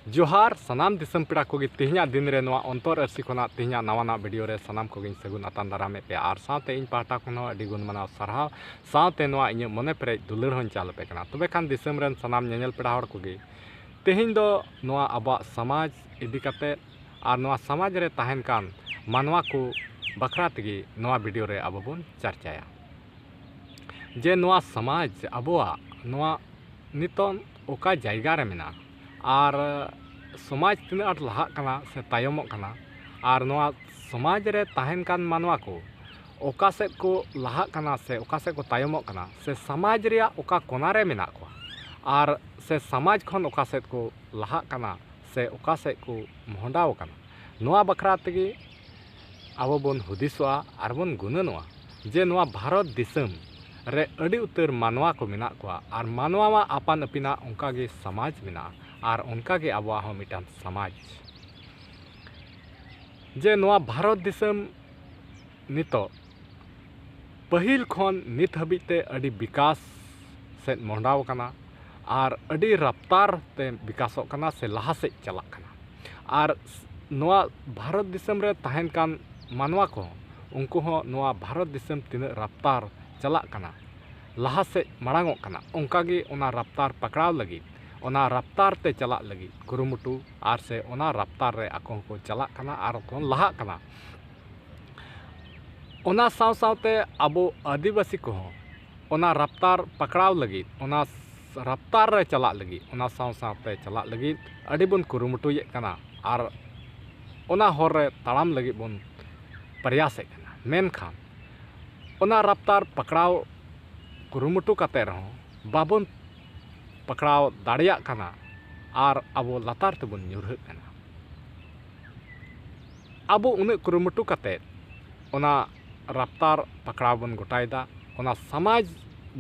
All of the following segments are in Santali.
जोहार सानाम दिसम पेड़ा कोगी तेहना दिन रे नवा अंतर आरसी खोना तेहना नवाना वीडियो रे सानाम कोगी सगुन आतान दारामे पे आर साथे इन पाटा खन अडी गुण माना सारहाव साथे नवा इन मने पेरे दुलर हन चाल पे कना तबे खान दिसम रेन सानाम नेनेल पेड़ा हड़ कोगी तेहिन दो नवा आबा समाज इदी काते आर नवा समाज रे ताहेन कान मानवा को बखरा तगी नवा वीडियो रे आबो बन चर्चाया जे नवा समाज आबोआ नवा नितन ओका जायगा रे मेना आर समाज तीना आट लहा कना से तायमोग कना आर नवा समाज रे ताहेन कान मानवा को ओका सेद को लहा कना से ओका सेद को तायमोग कना से समाज रे ओका कोना रे मेना को आर से समाज खन ओका सेद को लहा कना से ओका सेद को मोहडाव कना नवा बखरा तगी आबो बन हुदिसवा आर बन गुननवा जे नवा भारत दिसम रे अड़ी उतर मानवा को मेना को आर मानवा मा आपान अपिना उनका गे समाज मेना आर उनका गे आबो हो मिटान समाज जे नवा भारत दिसम नितो पहिल खन नित हबिते अड़ी विकास से मोहडाव कना आर अड़ी रफ्तार ते विकासों कना से लहा से चला कना आर नवा भारत दिसम रे ताहेन कान मानवा को उनको हो नवा भारत दिसम तीन रफ्तार चला कना लहा से मांगों कना उनका गे ओना रफ्तार पकड़ाव लगी ओना रफ्तार ते चला लगी कुरुमुटु आर से ओना रफ्तार रे आको को चला कना आर को लहा कना ओना साव सावते अबो आदिवासी को ओना रफ्तार पकड़ाव लगी ओना रफ्तार रे चला लगी ओना साव सावते चला लगी अड़ी बन कुरुमुटु ये कना आर ओना होर रे ताड़ाम लगी बन प्रयास कना मेनखान ओना रफ्तार पकड़ाव कुरुमुटु काते रहो बाबन पकड़ाव दाड़िया कना आर अबो लतार तेबन ᱧᱩᱨᱦᱟᱹᱜ कना अबो उन्हें कुरुमुटु काते ओना रफ्तार पकड़ाव बन गोटायदा ओना समाज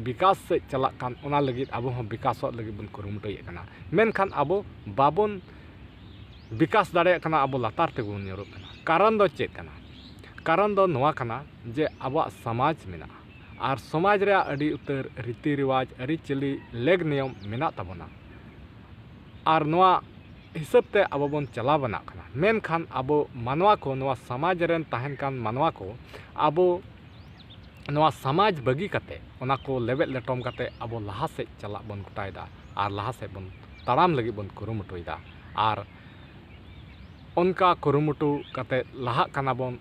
विकास से चला कान ओना लगी अबो हम विकास लगी बन कुरुमुटु ये कना मेनखान अबो बाबन विकास दाड़िया कना अबो लतार तेबन ᱧᱩᱨᱦᱟᱹᱜ कना कारण दो चेक कना कारण दो नवा कना जे आबो समाज मेना आर समाज रे अड़ी उतर रीति रिवाज अरीचली लेग नियम मेना तबना आर नवा हिसाब ते आबो बन चला बना कना मेनखान आबो मानवा को नवा समाज रेन ताहेन कान मानवा को आबो नवा समाज बगी कते ओना को लेबेल लेटोम कते आबो लहा से चला बन गोटायदा आर लहा से बन ताराम लगी बन कुरुमुटुयदा आर उनका कुरुमुटु कते लहा कना बन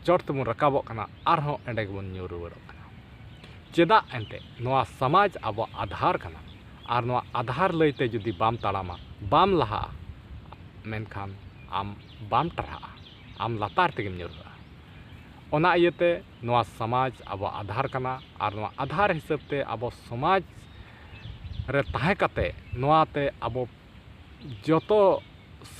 चोट तबन रकाबो कना आर हो एंडे बन ᱧᱩᱨ रुवाड़ो चेदा एंते नवा समाज आबो आधार कना आर नवा आधार लईते जुदी बाम ताड़ामा बाम लहा मेनखान आम बाम टरहा आम लतार तेगेम ᱧᱩᱨᱦᱟᱹᱜᱼᱟ ओना इयते नवा समाज आबो आधार कना आर नवा आधार हिसाब ते आबो समाज रे ताहे कते नवाते आबो जतो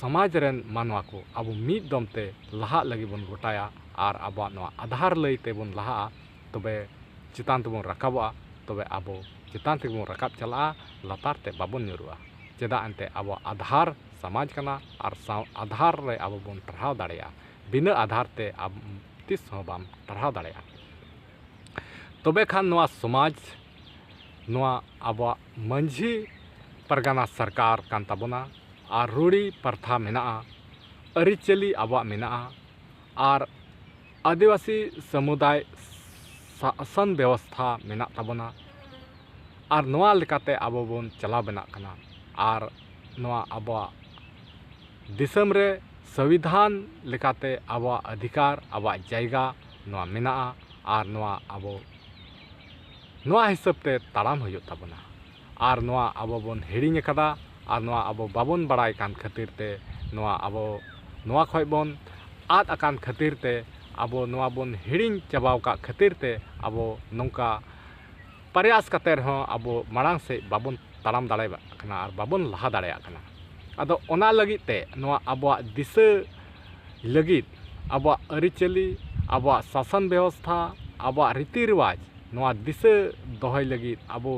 समाज रेन मानवा को आबो मिद दमते लहा लगी बन गोटाया आर आबो नवा आधार लईते बन लहा तबे चितान तेबन रकाबा तबे आबो चितान तेबन रकाब चला लतार ते बाबन ᱧᱩᱨᱩᱜᱼᱟ चेदा एंते आबो आधार समाज कना आर आधार रे आबो बन टरहाव दाड़िया बिना आधार ते अब तिस हो बाम टरहाव दाड़िया तबे खान नवा समाज नवा आबो मंझी परगना सरकार कान ताबोना आर रूढ़ी प्रथा मेना अरीचली आबो मेना आर आदिवासी समुदाय शासन व्यवस्था मेना ताबोना आर नवा लेकाते आबो बन चला बना कना आर नवा आबो दिसम रे संविधान लेकाते आबो अधिकार आबो जायगा नवा मेना आर नवा आबो नवा हिसाब ते ताड़ाम हुयु ताबोना आर नवा आबो बन हिड़िङ कदा आर नवा आबो बाबन बड़ाय कान खातिर ते नवा आबो नवा खय बन आद अकान खातिर ते आबो नवा बन हिड़िङ चाबाव का खातिर ते आबो नौका प्रयास कते रहो आबो माड़ांग से बाबन ताड़ाम दाड़ेया कना आर बाबन लहा दाड़ेया कना आदो ओना लगित ते नवा आबो दिशा लगित आबो अरीचली आबो शासन व्यवस्था आबो रीति रिवाज नवा दिशा दोहय लगित आबो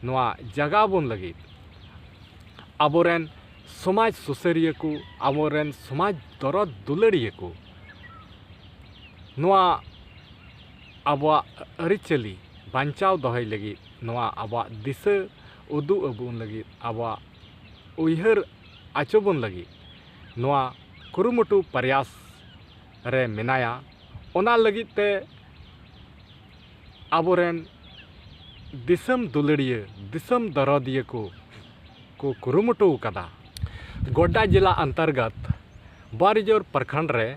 नवा जगह बन लगित आबोरेन समाज सुसरिया को आबोरेन समाज दरद दुलड़िया को नवा आबो अरीचली बांचाव दोहय लगी नवा आबो दिशा उदू अबुन लगी आबो उयहर आचोबन लगी नोआ कुरुमुटु प्रयास रे मेनाया ओना लगित ते आबोरेन दिसम दुलड़िया दिसम दरदिया को कुरुमुटु कदा। गोड्डा जिला अंतर्गत बारिजोर प्रखंड रे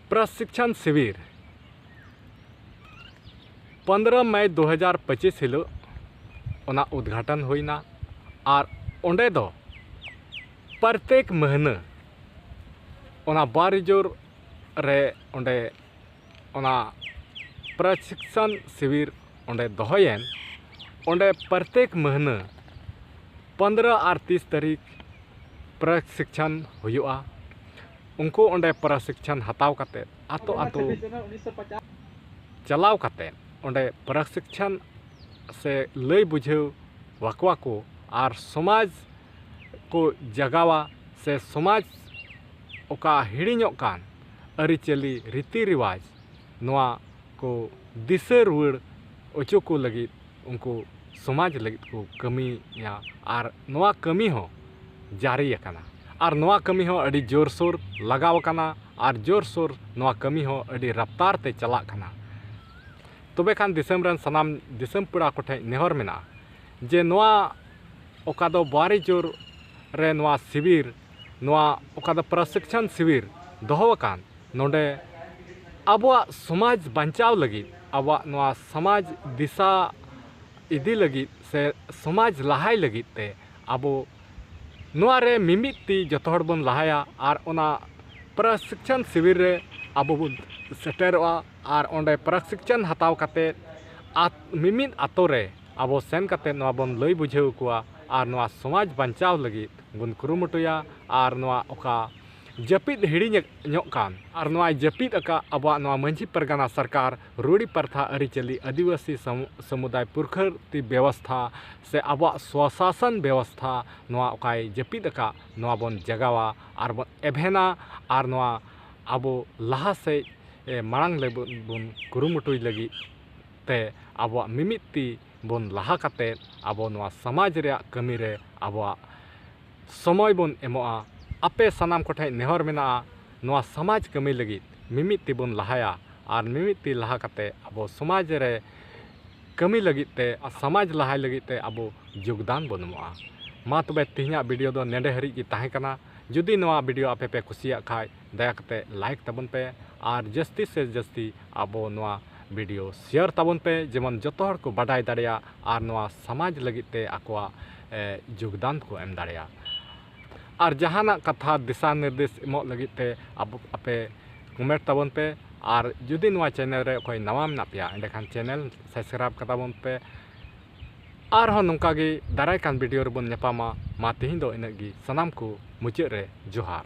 प्रशिक्षण शिविर 15 मई 2025 हिलो ओना उद्घाटन होइना और ओंडे दो प्रत्येक महीना ओना बारिजोर रे ओंडे ओना प्रशिक्षण शिविर ओंडे दोहयेन ओंडे प्रत्येक महीना 15 और 30 तारीख प्रशिक्षण हुआ। उनको ओंडे प्रशिक्षण हताव काते आतो आतो चलाव काते ओंडे प्रशिक्षण से लय बुझेव वाकवा को और समाज को जगावा से समाज ओका हिड़िñोग कान अरिचली रीति रिवाज नोआ को दिशा रुआड़ ओचो को लगित उनको समाज लगित को कमिया और नोआ कमी हो जारी अकाना और नोआ कमी हो अड़ी जोरसोर लगाव काना और जोरसोर नोआ कमी हो अड़ी रफ्तार ते चला काना। तबे खान दिसम रन सनाम दिसम पेड़ा कोठे नेहर मेना जे नोआ ओका दो बारिजोर रे नोआ शिविर नोआ ओका दो प्रशिक्षण शिविर दोहो कान नोडे आबोआ समाज बचाव लगी आबोआ नोआ समाज दिशा इदी लगी से समाज लहाय लगी ते आबो नोआ रे मिमिती जतो हड़ बन लहाया और ओना प्रशिक्षण शिविर रे आबो बन सेटेरोआ और ओंडे प्रशिक्षण हताव काते मिमिद आतो रे आबो सेन काते नोआ बन लय बुझेव कुआ और नोआ समाज बचाव लगी बन कुरुमुटुया और नोआ ओका जपिद हिड़िñोग कान और नोआ जपिद अका आबोआ नोआ मंझी परगना सरकार रूढ़ी प्रथा अरिचली आदिवासी समुदाय पुरखती व्यवस्था से आबोआ स्वशासन व्यवस्था नोआ ओकाय जपिद अका नोआ बन जगावा और बन एभेना और नोआ आबो लहा से मांग ले बन कुरुमुटुय लगी ते आबोआ मिमिती बन लहा काते आबो नोआ समाज रे कमी रे आबोआ समय बन एमोआ आपे सनाम कोठे नेहर मेना नोआ समाज कमी लगी मिमिती बन लहाया और मिमिती लहा काते आबो समाज रे कमी लगी ते समाज लहाय लगी ते आबो योगदान बनमोआ। मा तबे तिहिना वीडियो दो नेडे हरी की ताहे कना। जुदी नोआ वीडियो आपे पे कुसिया खाय दया काते लाइक तबन पे और जस्ती से जस्ती आबो नोआ वीडियो शेयर तबन पे जेमन जतो हड़ को बाडाय दाड़िया और नोआ समाज लगी ते आकोआ योगदान को एम दाड़िया और जहाना कथा दिशा निर्देश इमोग लगी ते अब आपे कमेंट तबन पे और जुदी नोआ चैनल रे कोई नवा मेना पेया एंडेखान चैनल सब्सक्राइब कताबन पे और हो नोंका गे दाराय कान वीडियो रे बन नेपामा मा तिहिं दो इनगी सनाम को मुचाद रे जोहार।